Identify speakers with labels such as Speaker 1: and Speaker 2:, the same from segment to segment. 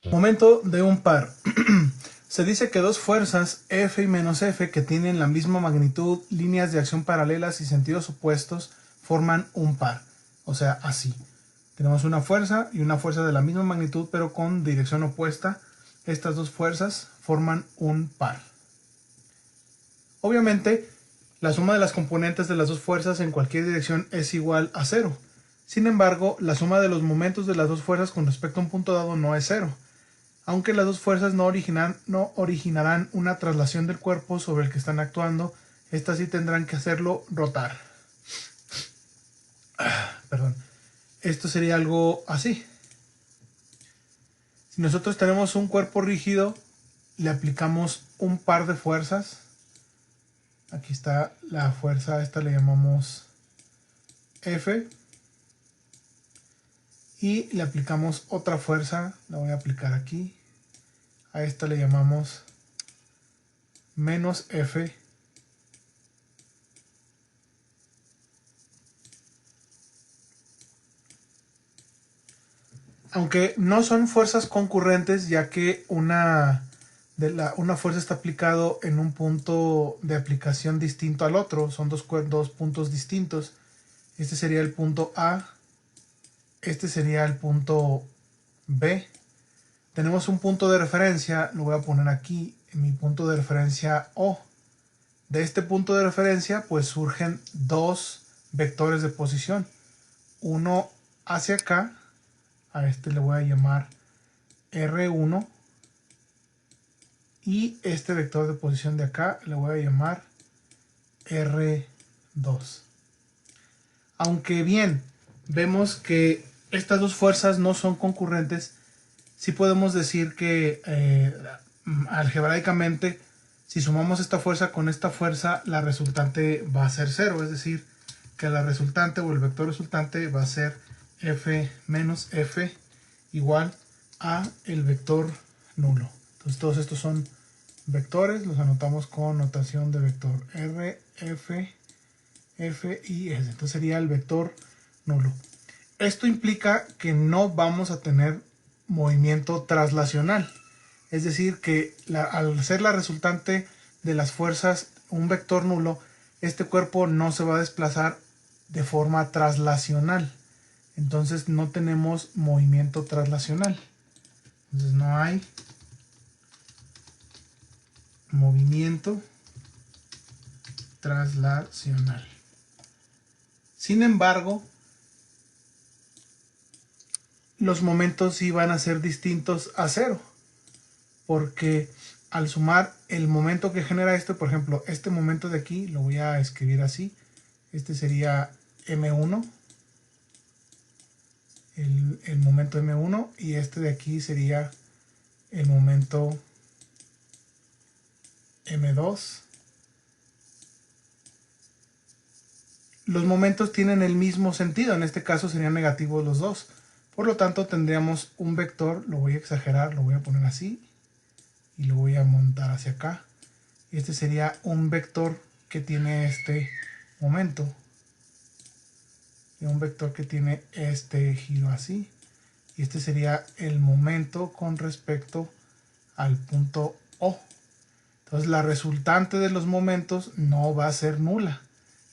Speaker 1: Momento de un par. Se dice que dos fuerzas, F y menos F, que tienen la misma magnitud, líneas de acción paralelas y sentidos opuestos, forman un par. O sea, así. Tenemos una fuerza y una fuerza de la misma magnitud, pero con dirección opuesta. Estas dos fuerzas forman un par. Obviamente, la suma de las componentes de las dos fuerzas en cualquier dirección es igual a 0. Sin embargo, la suma de los momentos de las dos fuerzas con respecto a un punto dado no es 0. Aunque las dos fuerzas no originarán una traslación del cuerpo sobre el que están actuando, estas sí tendrán que hacerlo rotar. Perdón. Esto sería algo así. Si nosotros tenemos un cuerpo rígido, le aplicamos un par de fuerzas. Aquí está la fuerza, esta le llamamos F. Y le aplicamos otra fuerza, la voy a aplicar aquí. A esta le llamamos menos F. Aunque no son fuerzas concurrentes, ya que una fuerza está aplicado en un punto de aplicación distinto al otro. Son dos puntos distintos. Este sería el punto A. Este sería el punto B. Tenemos un punto de referencia, lo voy a poner aquí, en mi punto de referencia O. De este punto de referencia, pues surgen dos vectores de posición. Uno hacia acá, a este le voy a llamar R1. Y este vector de posición de acá le voy a llamar R2. Aunque bien, vemos que estas dos fuerzas no son concurrentes, sí podemos decir que algebraicamente, si sumamos esta fuerza con esta fuerza, la resultante va a ser 0. Es decir, que la resultante o el vector resultante va a ser F menos F igual a el vector nulo. Entonces todos estos son vectores, los anotamos con notación de vector R, F, F y S. Entonces sería el vector nulo. Esto implica que no vamos a tener movimiento traslacional. Es decir, que al ser la resultante de las fuerzas un vector nulo, este cuerpo no se va a desplazar de forma traslacional. Entonces no tenemos movimiento traslacional. Entonces no hay movimiento traslacional. Sin embargo, los momentos sí van a ser distintos a 0. Porque al sumar el momento que genera esto, por ejemplo, este momento de aquí, lo voy a escribir así. Este sería M1. El momento M1 y este de aquí sería el momento M2. Los momentos tienen el mismo sentido, en este caso serían negativos los dos. Por lo tanto tendríamos un vector, lo voy a exagerar, lo voy a poner así y lo voy a montar hacia acá. Este sería un vector que tiene este momento. Y un vector que tiene este giro así. Y este sería el momento con respecto al punto O. Entonces la resultante de los momentos no va a ser nula.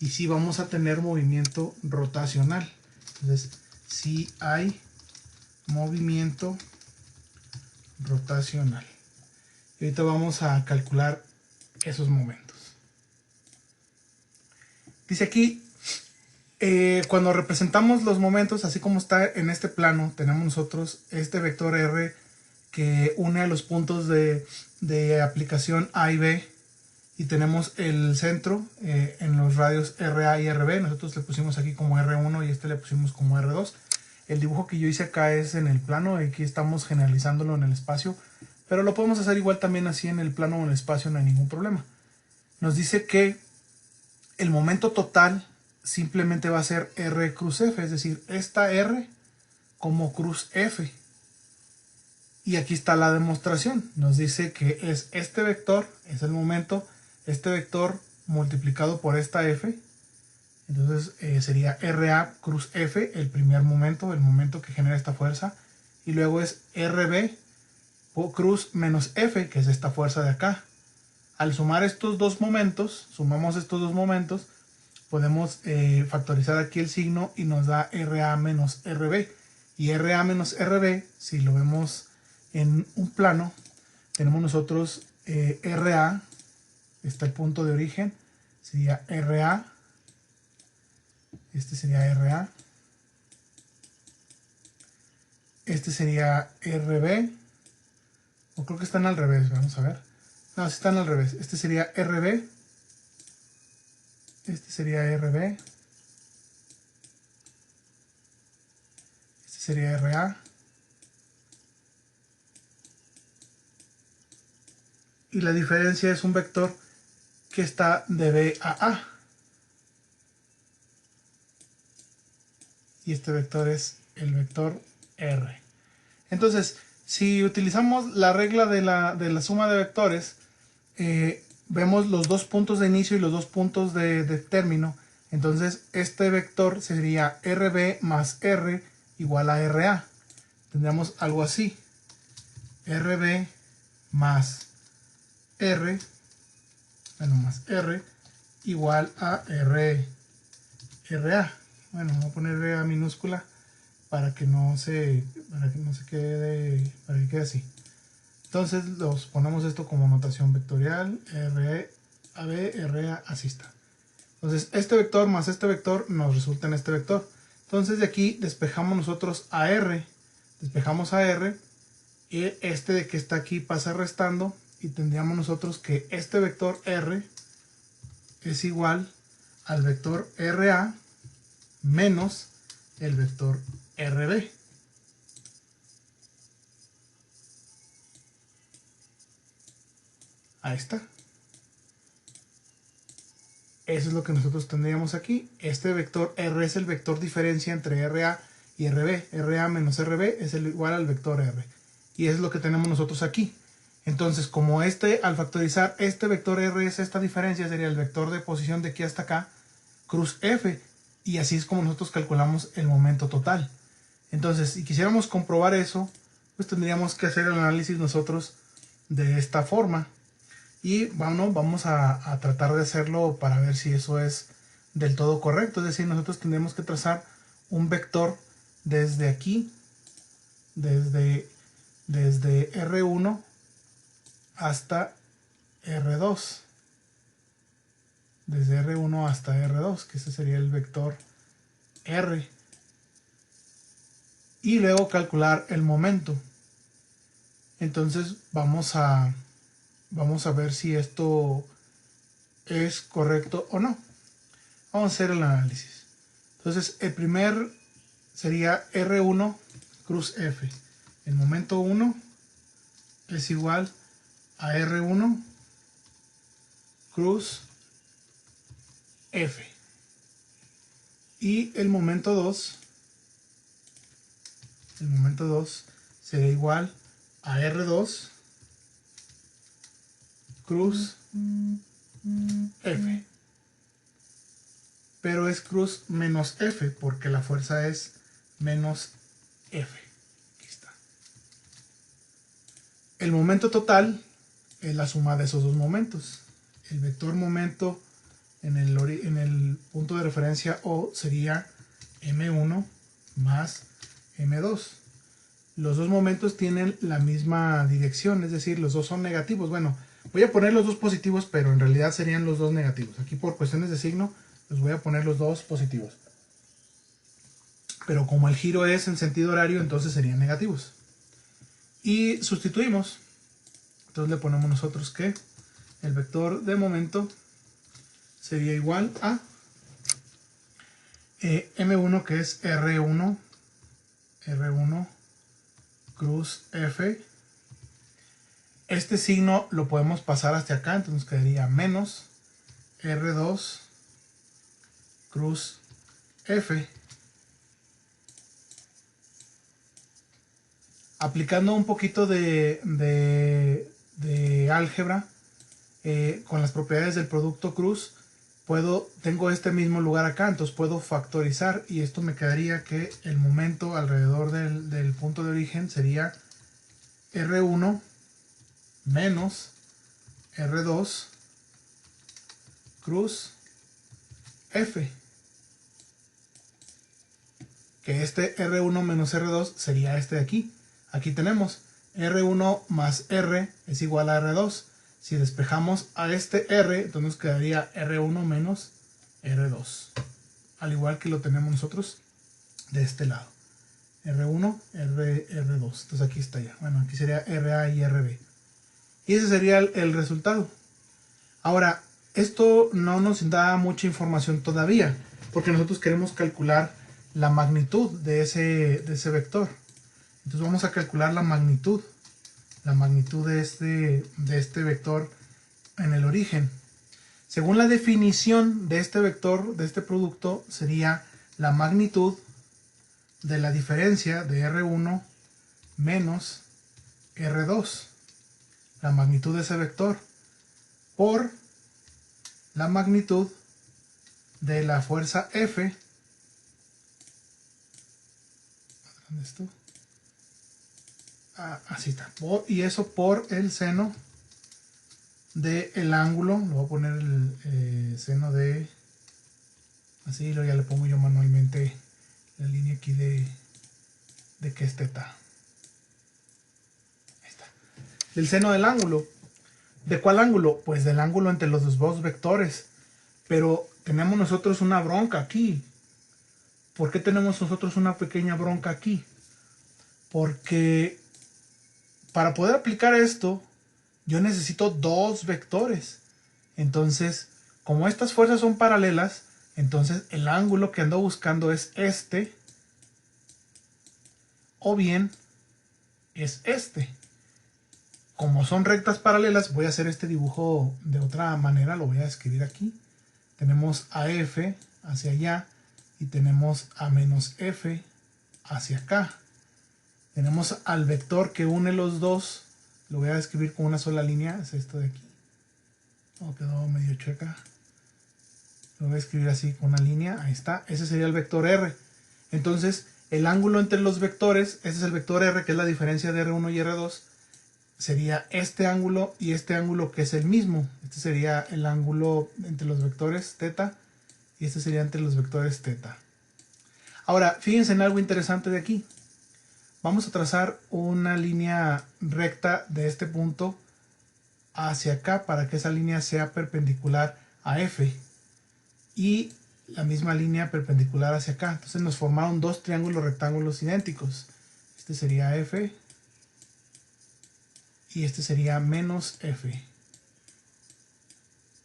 Speaker 1: Y sí vamos a tener movimiento rotacional. Entonces sí hay movimiento rotacional. Y ahorita vamos a calcular esos momentos. Dice aquí, cuando representamos los momentos, así como está en este plano, tenemos nosotros este vector R que une a los puntos de aplicación A y B, y tenemos el centro en los radios RA y RB. Nosotros le pusimos aquí como R1 y este le pusimos como R2. El dibujo que yo hice acá es en el plano, aquí estamos generalizándolo en el espacio, pero lo podemos hacer igual también así en el plano o en el espacio, no hay ningún problema. Nos dice que el momento total simplemente va a ser R cruz F, es decir, esta R como cruz F. Y aquí está la demostración. Nos dice que es este vector, es el momento, este vector multiplicado por esta F. Entonces sería RA cruz F, el primer momento, el momento que genera esta fuerza. Y luego es RB cruz menos F, que es esta fuerza de acá. Al sumar estos dos momentos, podemos factorizar aquí el signo y nos da RA menos RB. Y RA menos RB, si lo vemos en un plano, tenemos nosotros RA, está el punto de origen, sería RA, este sería RA, este sería RB, o creo que están al revés, vamos a ver. No, si están al revés, este sería RB, este sería RB, este sería RA, y la diferencia es un vector que está de B a A. Y este vector es el vector R. Entonces, si utilizamos la regla de la suma de vectores, vemos los dos puntos de inicio y los dos puntos de término. Entonces, este vector sería RB más R igual a RA. Tendríamos algo así. RB más R, más R igual a RA. Bueno, voy a poner RA minúscula para que no se quede, para que quede así. Entonces los ponemos esto como notación vectorial, AB, RA, así está. Entonces este vector más este vector nos resulta en este vector. Entonces de aquí despejamos nosotros a R, y este de que está aquí pasa restando, y tendríamos nosotros que este vector R es igual al vector RA menos el vector RB. Ahí está. Eso es lo que nosotros tendríamos aquí. Este vector R es el vector diferencia entre RA y RB. RA menos RB es igual al vector R. Y eso es lo que tenemos nosotros aquí. Entonces, como al factorizar este vector R es esta diferencia, sería el vector de posición de aquí hasta acá, cruz F. Y así es como nosotros calculamos el momento total. Entonces, si quisiéramos comprobar eso, pues tendríamos que hacer el análisis nosotros de esta forma. Y bueno, vamos a tratar de hacerlo para ver si eso es del todo correcto. Es decir, nosotros tendremos que trazar un vector desde aquí, desde R1 hasta R2. Desde R1 hasta R2, que ese sería el vector R. Y luego calcular el momento. Entonces vamos a ver si esto es correcto o no. Vamos a hacer el análisis. Entonces el primer sería R1 cruz F. El momento 1 es igual a R1 cruz F. Y el momento 2 sería igual a R2 cruz F. Pero es cruz menos F porque la fuerza es menos F. Aquí está. El momento total es la suma de esos dos momentos. El vector momento en el punto de referencia O sería M1 más M2. Los dos momentos tienen la misma dirección, es decir, los dos son negativos. Bueno, voy a poner los dos positivos, pero en realidad serían los dos negativos. Aquí por cuestiones de signo, los voy a poner los dos positivos. Pero como el giro es en sentido horario, entonces serían negativos. Y sustituimos. Entonces le ponemos nosotros que el vector de momento sería igual a M1, que es R1 cruz F. Este signo lo podemos pasar hacia acá, entonces nos quedaría menos R2 cruz F. Aplicando un poquito de álgebra con las propiedades del producto cruz, tengo este mismo lugar acá, entonces puedo factorizar y esto me quedaría que el momento alrededor del punto de origen sería R1 menos R2 cruz F. Que este R1 menos R2 sería este de aquí. Aquí tenemos R1 más R es igual a R2. Si despejamos a este R, entonces nos quedaría R1 menos R2. Al igual que lo tenemos nosotros de este lado. R1, R2. Entonces aquí está ya. Bueno, aquí sería RA y RB. Y ese sería el resultado. Ahora, esto no nos da mucha información todavía, porque nosotros queremos calcular la magnitud de ese vector. Entonces vamos a calcular la magnitud de este vector en el origen. Según la definición de este vector, de este producto, sería la magnitud de la diferencia de R1 menos R2. La magnitud de ese vector por la magnitud de la fuerza F. ¿Dónde está? Así está. Y eso por el seno del ángulo. Lo voy a poner el seno de... Así, ya le pongo yo manualmente la línea aquí de que es teta. Ahí está. El seno del ángulo. ¿De cuál ángulo? Pues del ángulo entre los dos vectores. Pero tenemos nosotros una bronca aquí. ¿Por qué tenemos nosotros una pequeña bronca aquí? Porque para poder aplicar esto, yo necesito dos vectores. Entonces, como estas fuerzas son paralelas, entonces el ángulo que ando buscando es este, o bien es este. Como son rectas paralelas, voy a hacer este dibujo de otra manera, lo voy a escribir aquí. Tenemos a F hacia allá y tenemos a menos F hacia acá. Tenemos al vector que une los dos, lo voy a escribir con una sola línea, es esto de aquí. Oh, quedó medio chueca. Lo voy a escribir así con una línea, ahí está. Ese sería el vector R. Entonces, el ángulo entre los vectores, este es el vector R, que es la diferencia de R1 y R2, sería este ángulo y este ángulo que es el mismo. Este sería el ángulo entre los vectores θ y este sería entre los vectores θ. Ahora, fíjense en algo interesante de aquí. Vamos a trazar una línea recta de este punto hacia acá para que esa línea sea perpendicular a F. Y la misma línea perpendicular hacia acá. Entonces nos formaron dos triángulos rectángulos idénticos. Este sería F y este sería menos F.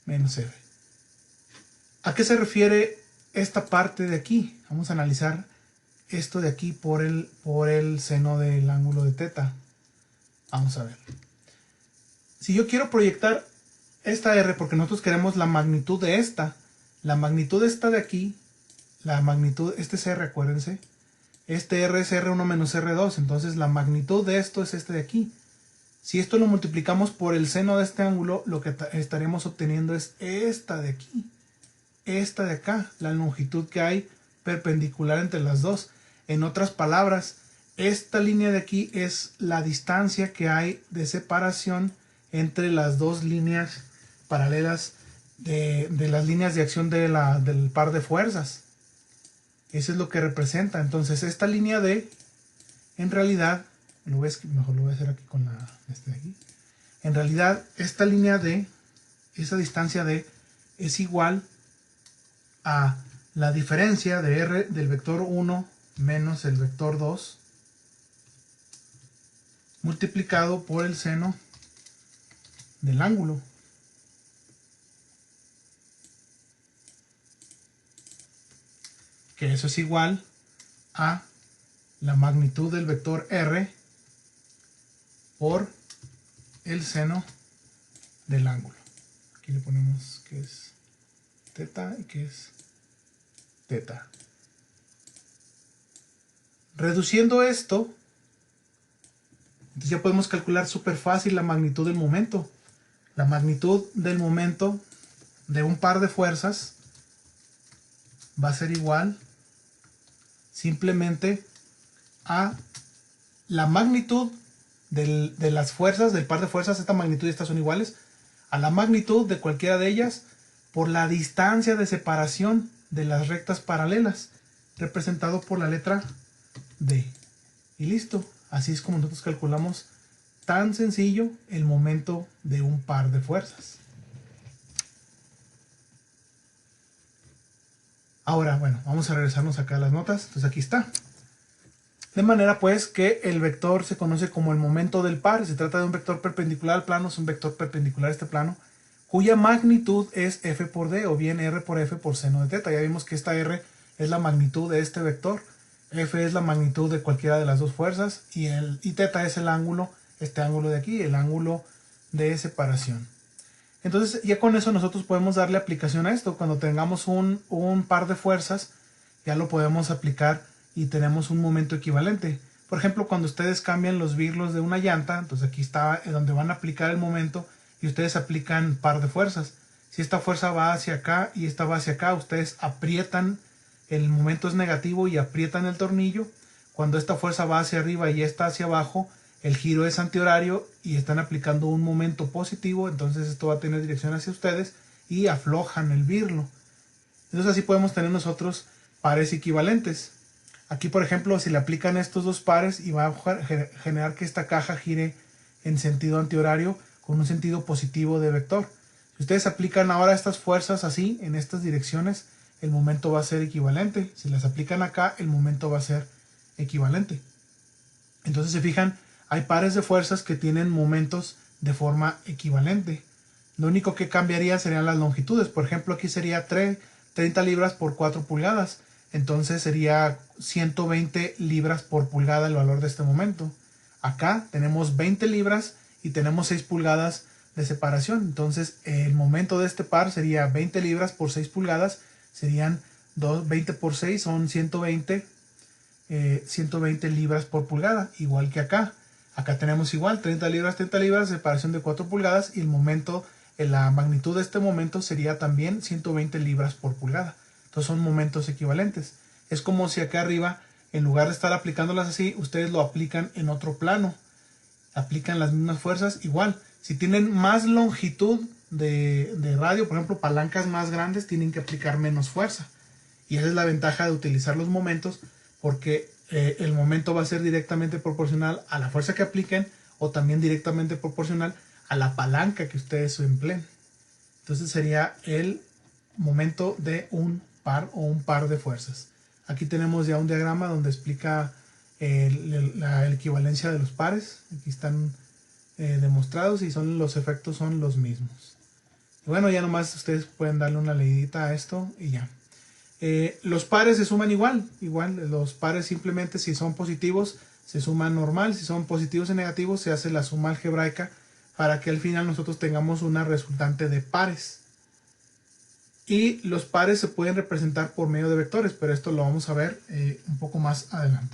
Speaker 1: Menos F. ¿A qué se refiere esta parte de aquí? Vamos a analizar esto de aquí por el seno del ángulo de θ. Vamos a ver. Si yo quiero proyectar esta R, porque nosotros queremos la magnitud de esta. La magnitud de esta de aquí, la magnitud, este es R, acuérdense. Este R es R1 menos R2, entonces la magnitud de esto es este de aquí. Si esto lo multiplicamos por el seno de este ángulo, lo que estaremos obteniendo es esta de aquí. Esta de acá, la longitud que hay perpendicular entre las dos. En otras palabras, esta línea de aquí es la distancia que hay de separación entre las dos líneas paralelas de las líneas de acción del par de fuerzas. Eso es lo que representa. Entonces esta línea D, en realidad, mejor lo voy a hacer aquí con este de aquí. En realidad, esta línea D, esa distancia D, es igual a la diferencia de R del vector 1 menos el vector 2 multiplicado por el seno del ángulo. Que eso es igual a la magnitud del vector R por el seno del ángulo. Aquí le ponemos que es θ y que es θ. Reduciendo esto, entonces ya podemos calcular súper fácil la magnitud del momento. La magnitud del momento de un par de fuerzas va a ser igual simplemente a la magnitud de las fuerzas, del par de fuerzas, esta magnitud y esta son iguales, a la magnitud de cualquiera de ellas por la distancia de separación de las rectas paralelas, representado por la letra D. Y listo, así es como nosotros calculamos tan sencillo el momento de un par de fuerzas. Ahora, bueno, vamos a regresarnos acá a las notas. Entonces aquí está. De manera pues que el vector se conoce como el momento del par. Se trata de un vector perpendicular al plano, es un vector perpendicular a este plano, cuya magnitud es f por d o bien r por f por seno de teta. Ya vimos que esta r es la magnitud de este vector, f es la magnitud de cualquiera de las dos fuerzas y teta es el ángulo, este ángulo de aquí, el ángulo de separación. Entonces ya con eso nosotros podemos darle aplicación a esto. Cuando tengamos un par de fuerzas ya lo podemos aplicar y tenemos un momento equivalente. Por ejemplo, cuando ustedes cambian los birlos de una llanta, entonces aquí está donde van a aplicar el momento y ustedes aplican par de fuerzas. Si esta fuerza va hacia acá y esta va hacia acá, ustedes aprietan, el momento es negativo y aprietan el tornillo. Cuando esta fuerza va hacia arriba y esta hacia abajo, el giro es antihorario y están aplicando un momento positivo, entonces esto va a tener dirección hacia ustedes y aflojan el birlo. Entonces así podemos tener nosotros pares equivalentes. Aquí por ejemplo si le aplican estos dos pares y va a generar que esta caja gire en sentido antihorario con un sentido positivo de vector. Si ustedes aplican ahora estas fuerzas así, en estas direcciones, el momento va a ser equivalente. Si las aplican acá, el momento va a ser equivalente. Entonces se fijan, hay pares de fuerzas que tienen momentos de forma equivalente. Lo único que cambiaría serían las longitudes. Por ejemplo, aquí sería 30 libras por 4 pulgadas. Entonces sería 120 libras por pulgada el valor de este momento. Acá tenemos 20 libras y tenemos 6 pulgadas de separación. Entonces el momento de este par sería 20 libras por 6 pulgadas. Serían 20 por 6 son 120 libras por pulgada. Igual que acá. Acá tenemos igual 30 libras, separación de 4 pulgadas y el momento, la magnitud de este momento sería también 120 libras por pulgada. Entonces son momentos equivalentes. Es como si acá arriba, en lugar de estar aplicándolas así, ustedes lo aplican en otro plano. Aplican las mismas fuerzas igual. Si tienen más longitud de radio, por ejemplo palancas más grandes, tienen que aplicar menos fuerza. Y esa es la ventaja de utilizar los momentos, porque el momento va a ser directamente proporcional a la fuerza que apliquen o también directamente proporcional a la palanca que ustedes empleen. Entonces sería el momento de un par o un par de fuerzas. Aquí tenemos ya un diagrama donde explica la equivalencia de los pares. Aquí están demostrados y los efectos son los mismos. Y bueno, ya nomás ustedes pueden darle una leidita a esto y ya. Los pares se suman igual, los pares simplemente si son positivos se suman normal, si son positivos y negativos se hace la suma algebraica para que al final nosotros tengamos una resultante de pares. Y los pares se pueden representar por medio de vectores, pero esto lo vamos a ver un poco más adelante.